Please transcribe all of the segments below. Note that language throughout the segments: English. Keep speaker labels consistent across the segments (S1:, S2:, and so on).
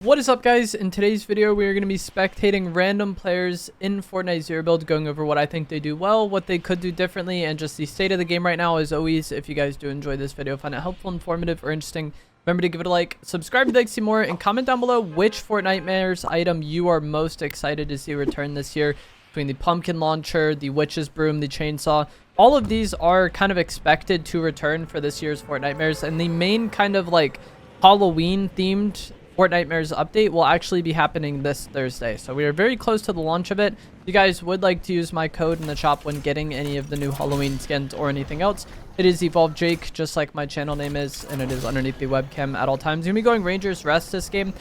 S1: What is up, guys? In today's video, we are going to be spectating random players in Fortnite Zero Build, going over what I think they do well, what they could do differently, and just the state of the game right now. As always, if you guys do enjoy this video, find it helpful, informative, or interesting, remember to give it a like, subscribe if you'd like to see more, and comment down below which Fortnitemares item you are most excited to see return this year. Between the pumpkin launcher, the witch's broom, the chainsaw, all of these are kind of expected to return for this year's Fortnitemares, and the main kind of like Halloween themed Fortnitemares update will actually be happening this Thursday. So we are very close to the launch of it. If you guys would like to use my code in the shop when getting any of the new Halloween skins or anything else, it is EvolveJake, just like my channel name is, and it is underneath the webcam at all times. You're going to be going Rangers Rest this game.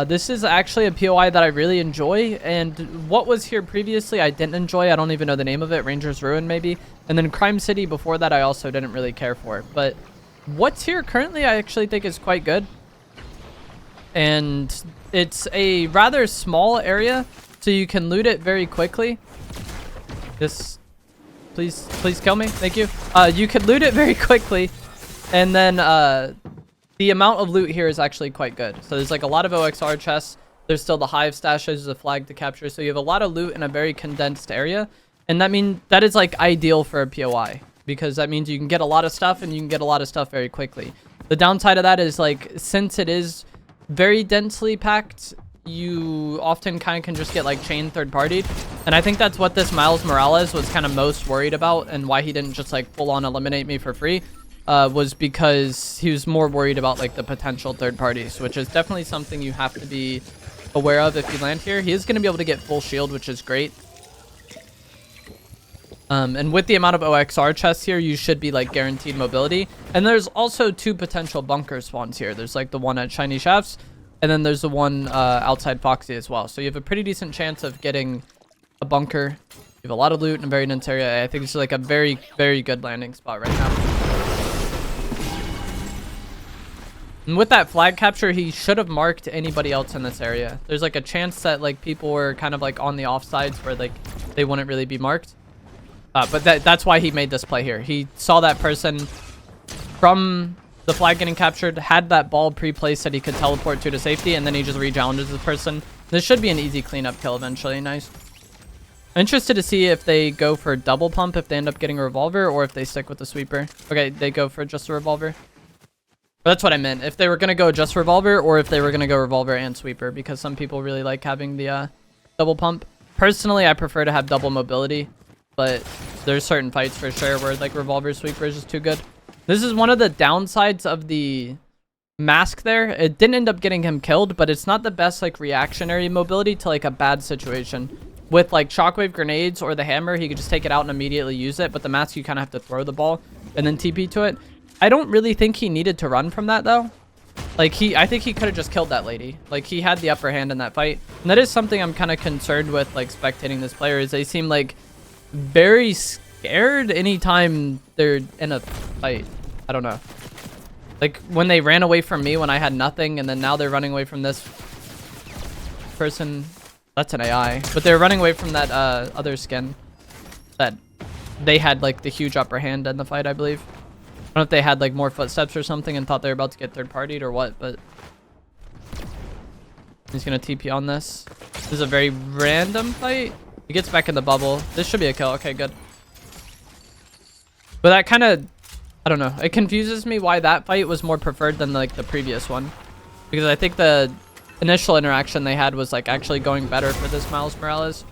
S1: This is actually a POI that I really enjoy, and what was here previously I didn't enjoy. I don't even know the name of it. Rangers Ruin maybe. And then Crime City before that I also didn't really care for. But what's here currently I actually think is quite good. And it's a rather small area, so you can loot it very quickly. Just please kill me. Thank you. You can loot it very quickly, and then the amount of loot here is actually quite good. So there's like a lot of OXR chests. There's still the hive stashes, there's a flag to capture. So you have a lot of loot in a very condensed area, and that is like ideal for a POI, because that means you can get a lot of stuff and you can get a lot of stuff very quickly. The downside of that is, like, since it is very densely packed, you often kind of can just get like chain third-partied, and I think that's what this Miles Morales was kind of most worried about, and why he didn't just like full-on eliminate me for free, was because he was more worried about like the potential third parties, which is definitely something you have to be aware of if you land here. He is going to be able to get full shield, which is great. And with the amount of OXR chests here, you should be like guaranteed mobility. And there's also two potential bunker spawns here. There's like the one at Shiny Shafts, and then there's the one outside Foxy as well. So you have a pretty decent chance of getting a bunker. You have a lot of loot in a very dense area. I think it's like a very, very good landing spot right now. And with that flag capture, he should have marked anybody else in this area. There's like a chance that like people were kind of like on the offsides where like they wouldn't really be marked. But that's why he made this play here. He saw that person from the flag getting captured, had that ball pre-placed that he could teleport to safety, and then he just re-challenges the person. This should be an easy cleanup kill eventually. Nice. I'm interested to see if they go for double pump, if they end up getting a revolver, or if they stick with the sweeper. Okay, they go for just a revolver. But that's what I meant. If they were going to go just revolver, or if they were going to go revolver and sweeper, because some people really like having the double pump. Personally, I prefer to have double mobility, but there's certain fights for sure where like revolver sweeper is just too good. This is one of the downsides of the mask there. It didn't end up getting him killed, but it's not the best like reactionary mobility to like a bad situation. With like shockwave grenades or the hammer, he could just take it out and immediately use it, but the mask you kind of have to throw the ball and then TP to it. I don't really think he needed to run from that though. Like I think he could have just killed that lady. Like he had the upper hand in that fight. And that is something I'm kind of concerned with like spectating this player, is they seem like very scared anytime they're in a fight. I don't know. Like when they ran away from me when I had nothing, and then now they're running away from this person. That's an AI. But they're running away from that other skin that they had like the huge upper hand in the fight, I believe. I don't know if they had like more footsteps or something and thought they were about to get third partied or what, but he's gonna TP on this. This is a very random fight. He gets back in the bubble. This should be a kill. Okay, good. But that kind of, I don't know. It confuses me why that fight was more preferred than like the previous one. Because I think the initial interaction they had was like actually going better for this Miles Morales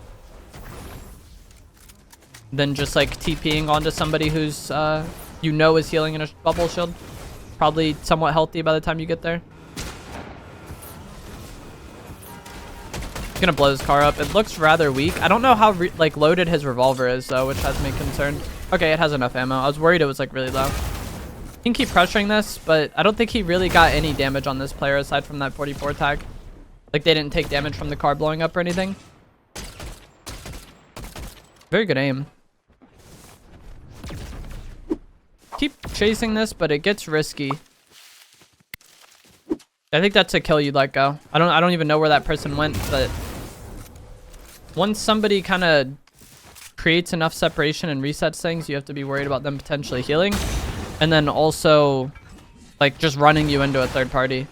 S1: than just like TPing onto somebody who's, you know, is healing in a bubble shield. Probably somewhat healthy by the time you get there. He's gonna blow his car up. It looks rather weak. I don't know how like loaded his revolver is though, which has me concerned. Okay, it has enough ammo. I was worried it was like really low. He can keep pressuring this, but I don't think he really got any damage on this player aside from that 44 tag. Like they didn't take damage from the car blowing up or anything. Very good aim. Keep chasing this, but it gets risky. I think that's a kill you'd let go. I don't even know where that person went, but once somebody kind of creates enough separation and resets things, you have to be worried about them potentially healing. And then also like just running you into a third party.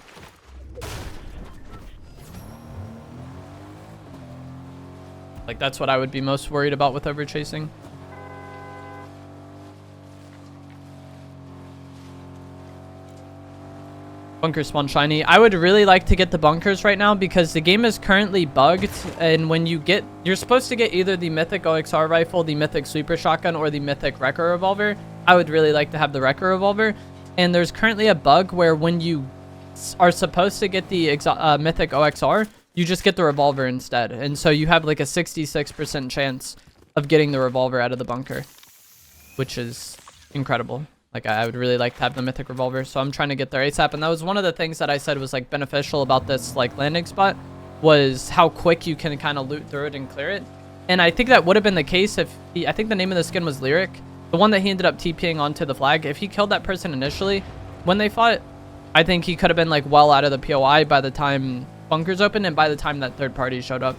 S1: Like, that's what I would be most worried about with over chasing. Bunker spawn shiny. I would really like to get the bunkers right now because the game is currently bugged, and when you get, you're supposed to get either the mythic OXR rifle, the mythic super shotgun, or the mythic wrecker revolver. I would really like to have the wrecker revolver, and there's currently a bug where when you are supposed to get the mythic OXR, you just get the revolver instead, and so you have like a 66% chance of getting the revolver out of the bunker, which is incredible. Like, I would really like to have the mythic revolver, so I'm trying to get there ASAP. And that was one of the things that I said was like beneficial about this like landing spot, was how quick you can kind of loot through it and clear it. And I think that would have been the case if I think the name of the skin was Lyric, the one that he ended up TPing onto the flag. If he killed that person initially when they fought, I think he could have been like well out of the POI by the time bunkers opened and by the time that third party showed up.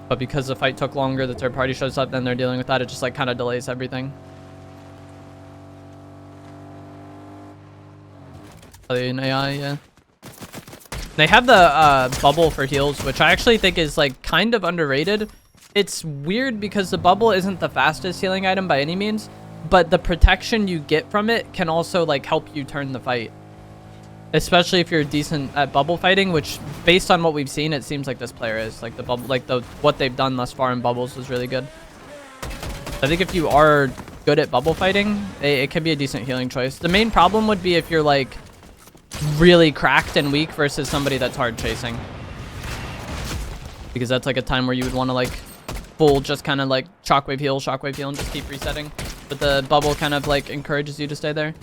S1: But because the fight took longer, the third party shows up, then they're dealing with that. It just like kind of delays everything. An AI, yeah. They have the bubble for heals, which I actually think is like kind of underrated. It's weird because the bubble isn't the fastest healing item by any means, but the protection you get from it can also like help you turn the fight. Especially if you're decent at bubble fighting, which based on what we've seen, it seems like this player is. Like the bubble, like what they've done thus far in bubbles was really good. I think if you are good at bubble fighting, it can be a decent healing choice. The main problem would be if you're like really cracked and weak versus somebody that's hard chasing, because that's like a time where you would want to like full just kind of like shockwave heal and just keep resetting. But the bubble kind of like encourages you to stay there.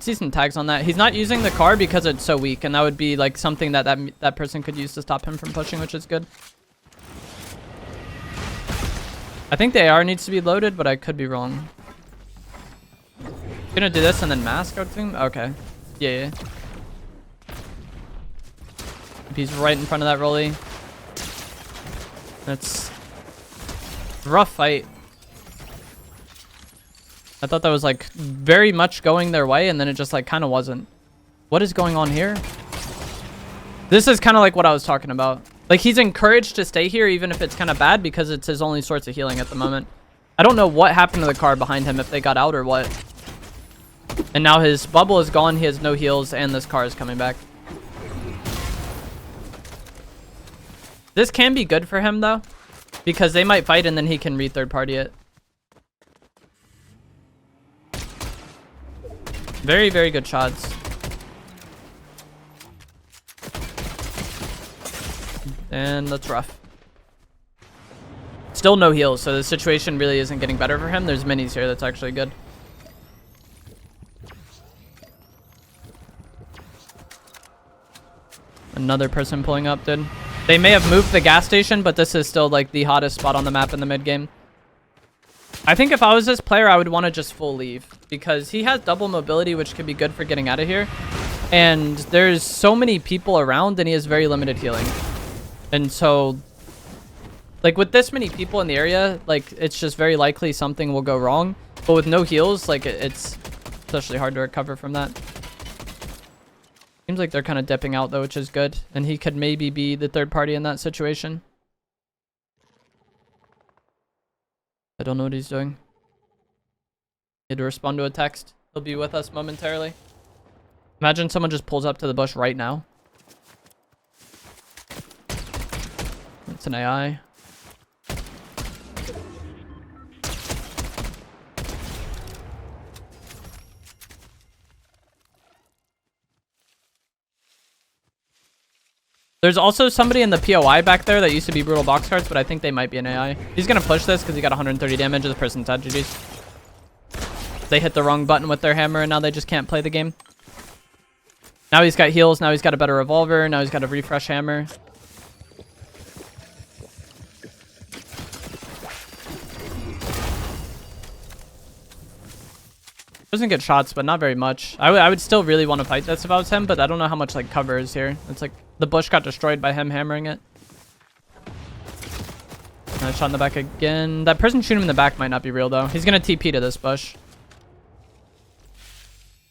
S1: See some tags on that. He's not using the car because it's so weak, and that would be like something that person could use to stop him from pushing, which is good. I think the AR needs to be loaded, but I could be wrong. Gonna do this and then mask, I would think. Okay. Yeah. He's right in front of that rolly. That's a rough fight. I thought that was like very much going their way, and then it just like kind of wasn't. What is going on here? This is kind of like what I was talking about. Like, he's encouraged to stay here even if it's kind of bad because it's his only source of healing at the moment. I don't know what happened to the car behind him, if they got out or what. And now his bubble is gone, he has no heals, and this car is coming back. This can be good for him though, because they might fight and then he can re-third party it. Very, very good shots. And that's rough. Still no heals, so the situation really isn't getting better for him. There's minis here, that's actually good. Another person pulling up, dude. They may have moved the gas station, but this is still like the hottest spot on the map in the mid game. I think if I was this player, I would want to just full leave, because he has double mobility, which could be good for getting out of here. And there's so many people around, and he has very limited healing. And so, like, with this many people in the area, like, it's just very likely something will go wrong. But with no heals, like, it's especially hard to recover from that. Seems like they're kind of dipping out, though, which is good. And he could maybe be the third party in that situation. I don't know what he's doing. He had to respond to a text. He'll be with us momentarily. Imagine someone just pulls up to the bush right now. It's an AI. There's also somebody in the POI back there that used to be brutal box carts, but I think they might be an AI. He's gonna push this because he got 130 damage. The person's dead. GG's. They hit the wrong button with their hammer, and now they just can't play the game. Now he's got heals. Now he's got a better revolver. Now he's got a refresh hammer. Doesn't get shots, but not very much. I would still really want to fight this if I was him, but I don't know how much like cover is here. It's like the bush got destroyed by him hammering it. Nice shot in the back again. That person shooting him in the back might not be real though. He's gonna TP to this bush.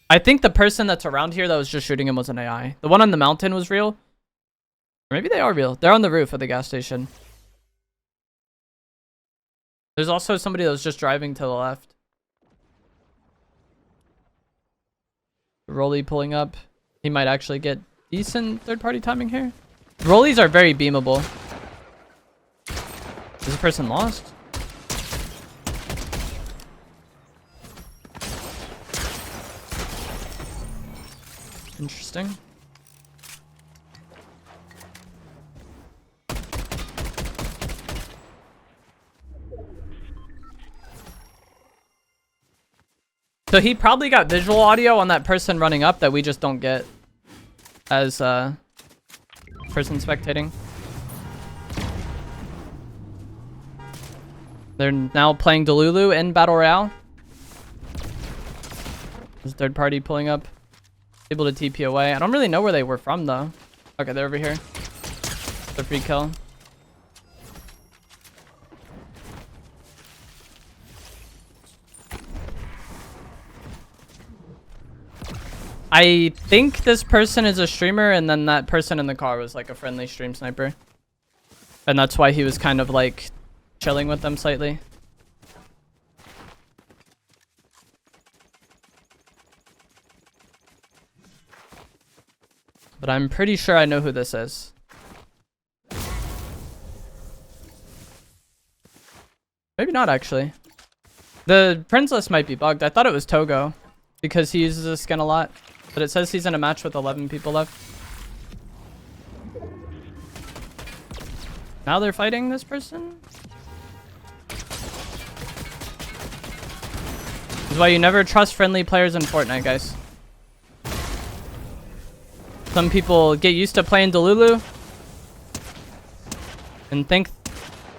S1: I think the person that's around here that was just shooting him was an AI. The one on the mountain was real, Or maybe they are real. They're on the roof of the gas station. There's also somebody that was just driving to the left. Rolly pulling up. He might actually get decent third-party timing here. Rollies are very beamable. Is this person lost? Interesting. So he probably got visual audio on that person running up that we just don't get as person spectating. They're now playing Delulu in Battle Royale. There's third party pulling up. Able to TP away. I don't really know where they were from though. Okay, they're over here. The free kill. I think this person is a streamer, and then that person in the car was like a friendly stream sniper. And that's why he was kind of like chilling with them slightly. But I'm pretty sure I know who this is. Maybe not actually. The friends list might be bugged. I thought it was Togo because he uses this skin a lot. But it says he's in a match with 11 people left. Now they're fighting this person? This is why you never trust friendly players in Fortnite, guys. Some people get used to playing Delulu and think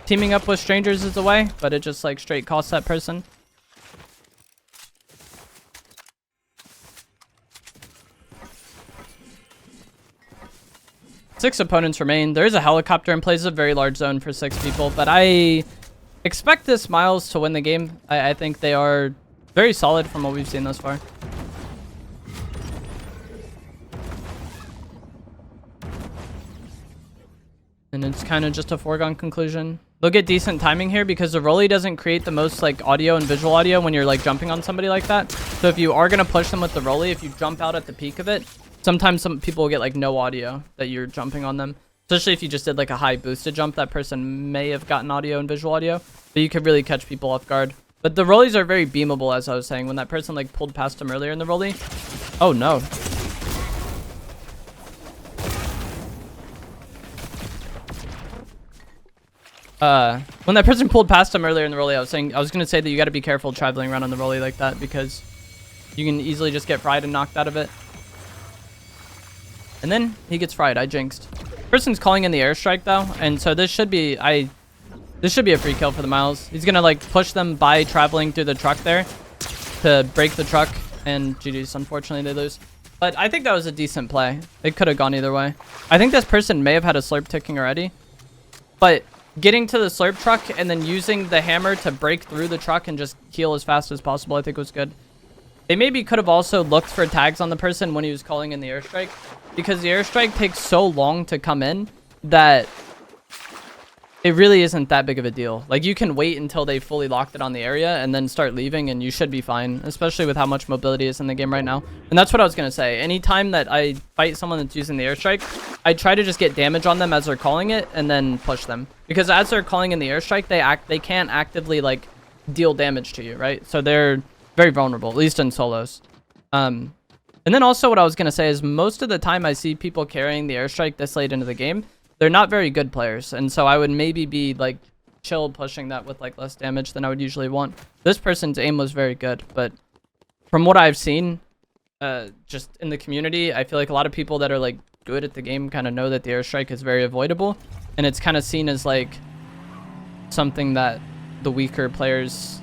S1: teaming up with strangers is the way, but it just like straight costs that person. Six opponents remain. There is a helicopter and plays a very large zone for 6 people, but I expect this Miles to win the game. I think they are very solid from what we've seen thus far. And it's kind of just a foregone conclusion. They'll get decent timing here because the rolly doesn't create the most like audio and visual audio when you're like jumping on somebody like that. So if you are going to push them with the rolly, if you jump out at the peak of it, sometimes some people will get like no audio that you're jumping on them. Especially if you just did like a high boosted jump, that person may have gotten audio and visual audio. But you could really catch people off guard. But the rollies are very beamable, as I was saying. When that person like pulled past him earlier in the rolly. Oh no. When that person pulled past him earlier in the rolly, I was going to say that you got to be careful traveling around on the rolly like that because you can easily just get fried and knocked out of it. And then he gets fried. I jinxed. Person's calling in the airstrike though, and so this should be a free kill for the Miles. He's gonna like push them by traveling through the truck there to break the truck, and GG's. Unfortunately, they lose. But I think that was a decent play. It could have gone either way. I think this person may have had a slurp ticking already, but getting to the slurp truck and then using the hammer to break through the truck and just heal as fast as possible, I think was good. They maybe could have also looked for tags on the person when he was calling in the airstrike, because the airstrike takes so long to come in that it really isn't that big of a deal. Like, you can wait until they fully locked it on the area and then start leaving, and you should be fine, especially with how much mobility is in the game right now. And that's what I was going to say. Anytime that I fight someone that's using the airstrike, I try to just get damage on them as they're calling it and then push them. Because as they're calling in the airstrike, they can't actively, like, deal damage to you, right? So they're very vulnerable, at least in solos. And then also what I was going to say is most of the time I see people carrying the airstrike this late into the game, they're not very good players. And so I would maybe be like chill pushing that with like less damage than I would usually want. This person's aim was very good, but from what I've seen, just in the community, I feel like a lot of people that are like good at the game kind of know that the airstrike is very avoidable. And it's kind of seen as like something that the weaker players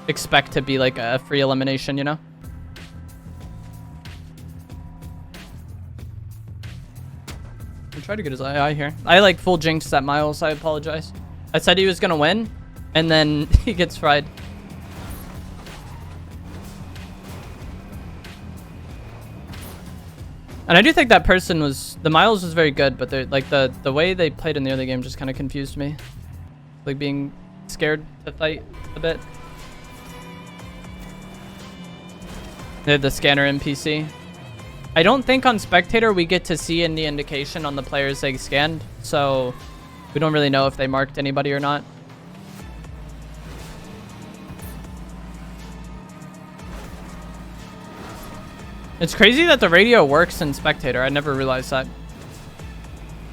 S1: expect to be like a free elimination, you know? I'll try to get his eye here. I like full jinxed that Miles. I apologize. I said he was gonna win, and then he gets fried. And I do think that person was, the Miles was very good, but like the way they played in the early game just kind of confused me. Like being scared to fight a bit. They had the scanner NPC. I don't think on Spectator we get to see any indication on the players they scanned, so we don't really know if they marked anybody or not. It's crazy that the radio works in Spectator. I never realized that.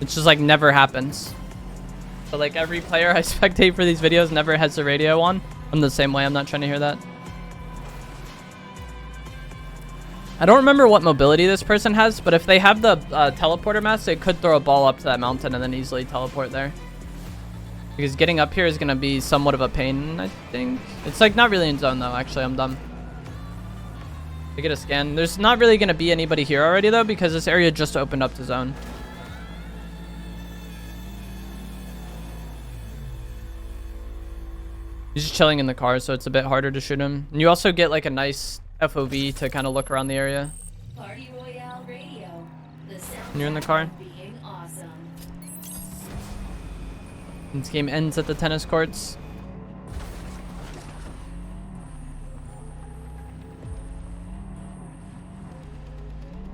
S1: It's just like never happens. So like every player I spectate for these videos never has the radio on. I'm the same way. I'm not trying to hear that. I don't remember what mobility this person has, but if they have the teleporter mask, they could throw a ball up to that mountain and then easily teleport there. Because getting up here is going to be somewhat of a pain, I think. It's like not really in zone though. Actually, I'm dumb. I get a scan. There's not really going to be anybody here already though, because this area just opened up to zone. He's just chilling in the car, so it's a bit harder to shoot him. And you also get like a nice FOV to kind of look around the area.
S2: Party Royale Radio.
S1: When you're in the car.
S2: Being awesome.
S1: This game ends at the tennis courts.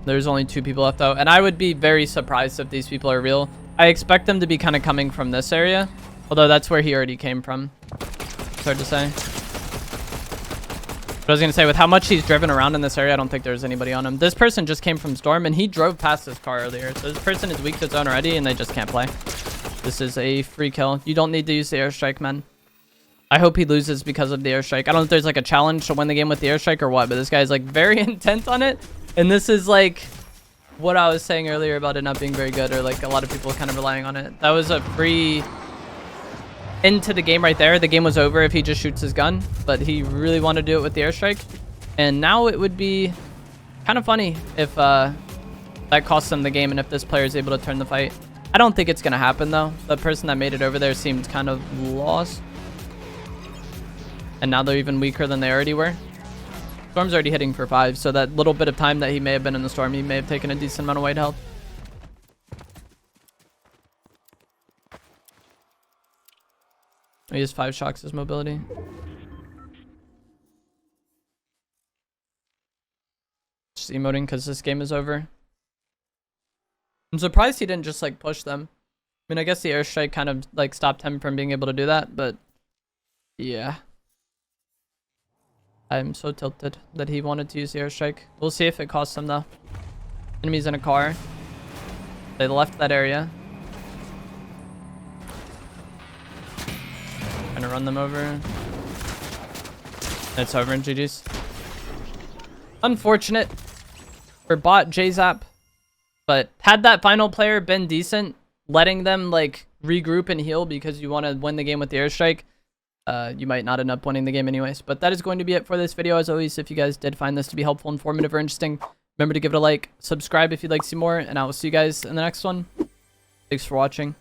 S1: There's only 2 people left though, and I would be very surprised if these people are real. I expect them to be kind of coming from this area, although that's where he already came from. It's hard to say. But I was gonna say, with how much he's driven around in this area, I don't think there's anybody on him. This person just came from Storm, and he drove past this car earlier. So this person is weak to zone already, and they just can't play. This is a free kill. You don't need to use the airstrike, man. I hope he loses because of the airstrike. I don't know if there's like a challenge to win the game with the airstrike or what, but this guy's like very intent on it. And this is like what I was saying earlier about it not being very good, or like a lot of people kind of relying on it. That was a free into the game right there. The game was over if he just shoots his gun, but he really wanted to do it with the airstrike. And now it would be kind of funny if that costs him the game and if this player is able to turn the fight. I don't think it's going to happen though. The person that made it over there seemed kind of lost. And now they're even weaker than they already were. Storm's already hitting for 5, so that little bit of time that he may have been in the storm, he may have taken a decent amount of white health. He has 5 shocks as mobility. Just emoting because this game is over. I'm surprised he didn't just like push them. I mean, I guess the airstrike kind of like stopped him from being able to do that, but yeah. I'm so tilted that he wanted to use the airstrike. We'll see if it costs him though. Enemies in a car. They left that area. Trying to run them over. It's over in GG's. Unfortunate for bot JZap. But had that final player been decent, letting them like regroup and heal because you want to win the game with the airstrike, you might not end up winning the game anyways. But that is going to be it for this video. As always, if you guys did find this to be helpful, informative, or interesting, remember to give it a like, subscribe if you'd like to see more, and I will see you guys in the next one. Thanks for watching.